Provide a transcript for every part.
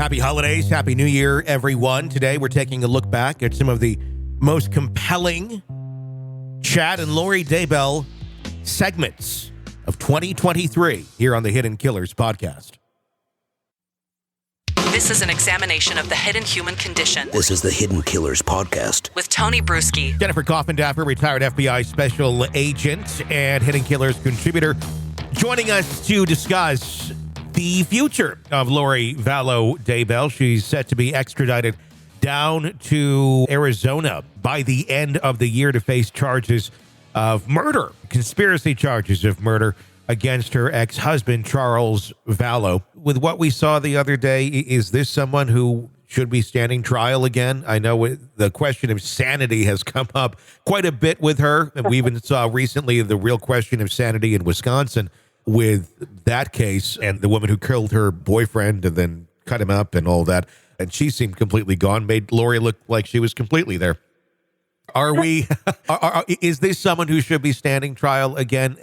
Happy holidays. Happy New Year, everyone. Today, we're taking a look back at some of the most compelling Chad and Lori Daybell segments of 2023 here on the Hidden Killers podcast. This is an examination of the hidden human condition. This is the Hidden Killers podcast With Tony Brueski. Jennifer Coffindaffer, retired FBI special agent and Hidden Killers contributor, joining us to discuss the future of Lori Vallow Daybell. She's set to be extradited down to Arizona by the end of the year to face charges of murder, conspiracy charges of murder against her ex-husband, Charles Vallow. With what we saw the other day, is this someone who should be standing trial again? I know the question of sanity has come up quite a bit with her, and we even saw recently the real question of sanity in Wisconsin with that case and the woman who killed her boyfriend and then cut him up and all that. And she seemed completely gone, made Lori look like she was completely there. Is this someone who should be standing trial again?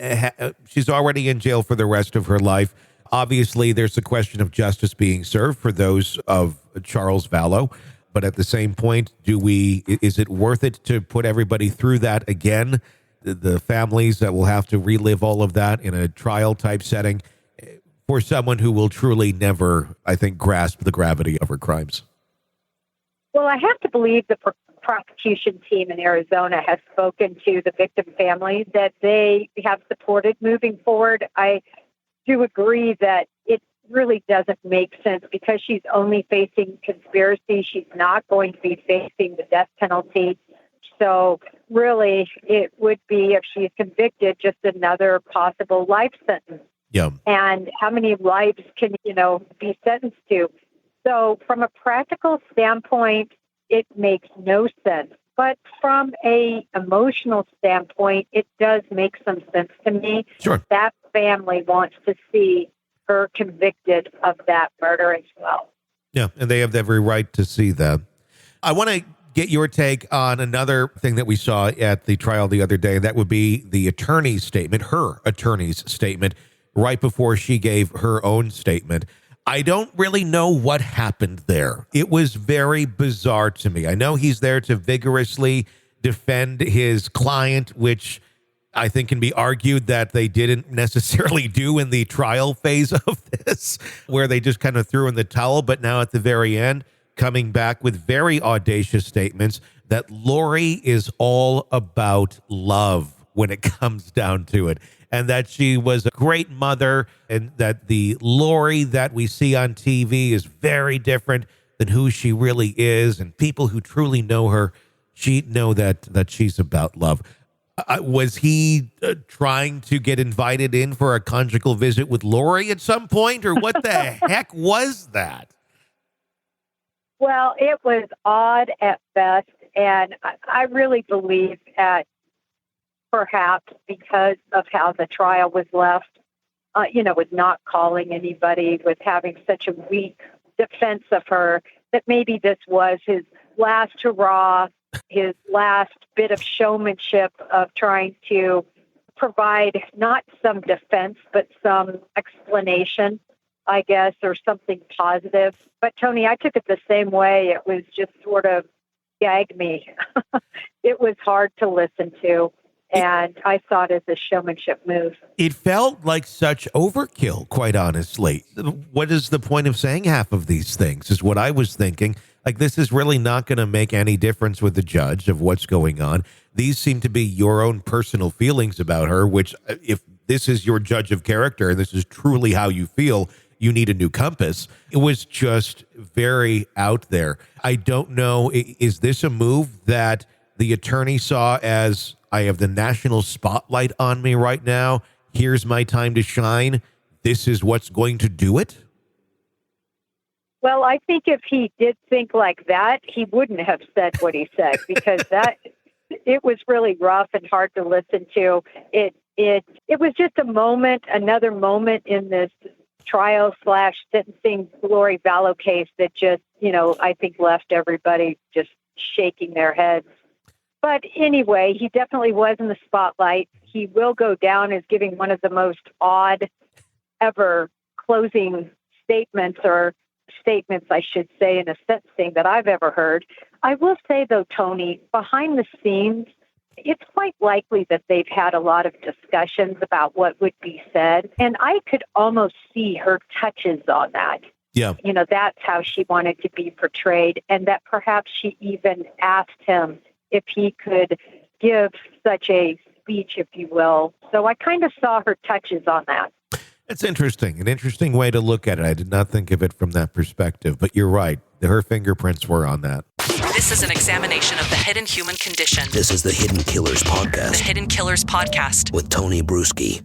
She's already in jail for the rest of her life. Obviously, there's a question of justice being served for those of Charles Vallow. But at the same point, is it worth it to put everybody through that again? The families that will have to relive all of that in a trial type setting for someone who will truly never, I think, grasp the gravity of her crimes. Well, I have to believe the prosecution team in Arizona has spoken to the victim families that they have supported moving forward. I do agree that it really doesn't make sense because she's only facing conspiracy. She's not going to be facing the death penalty. So really, it would be, if she's convicted, just another possible life sentence. Yeah. And how many lives can, be sentenced to? So from a practical standpoint, it makes no sense. But from a emotional standpoint, it does make some sense to me. Sure. That family wants to see her convicted of that murder as well. Yeah, and they have every right to see that. I want to get your take on another thing that we saw at the trial the other day. That would be the attorney's statement, her attorney's statement, right before she gave her own statement. I don't really know what happened there. It was very bizarre to me. I know he's there to vigorously defend his client, which I think can be argued that they didn't necessarily do in the trial phase of this, where they just kind of threw in the towel. But now at the very end, coming back with very audacious statements that Lori is all about love when it comes down to it, and that she was a great mother, and that the Lori that we see on TV is very different than who she really is, and people who truly know her, she know that she's about love. Was he trying to get invited in for a conjugal visit with Lori at some point, or what the heck was that? Well, it was odd at best, and I really believe that perhaps because of how the trial was left, with not calling anybody, with having such a weak defense of her, that maybe this was his last hurrah, his last bit of showmanship of trying to provide not some defense, but some explanation, I guess, or something positive. But Tony, I took it the same way. It was just sort of gagged me. It was hard to listen to. And I saw it as a showmanship move. It felt like such overkill, quite honestly. What is the point of saying half of these things is what I was thinking. Like, this is really not going to make any difference with the judge of what's going on. These seem to be your own personal feelings about her, which if this is your judge of character and this is truly how you feel, you need a new compass. It was just very out there. I don't know. Is this a move that the attorney saw as, I have the national spotlight on me right now. Here's my time to shine. This is what's going to do it? Well, I think if he did think like that, he wouldn't have said what he said, because it was really rough and hard to listen to. It was just another moment in this trial/sentencing Lori Vallow case that just, I think left everybody just shaking their heads. But anyway, he definitely was in the spotlight. He will go down as giving one of the most odd ever closing statements or statements, I should say, in a sentencing that I've ever heard. I will say, though, Tony, behind the scenes, it's quite likely that they've had a lot of discussions about what would be said. And I could almost see her touches on that. Yeah. You know, that's how she wanted to be portrayed. And that perhaps she even asked him if he could give such a speech, if you will. So I kind of saw her touches on that. It's interesting, an interesting way to look at it. I did not think of it from that perspective, but you're right. Her fingerprints were on that. This is an examination of the hidden human condition. This is the Hidden Killers Podcast. The Hidden Killers Podcast. With Tony Brueski.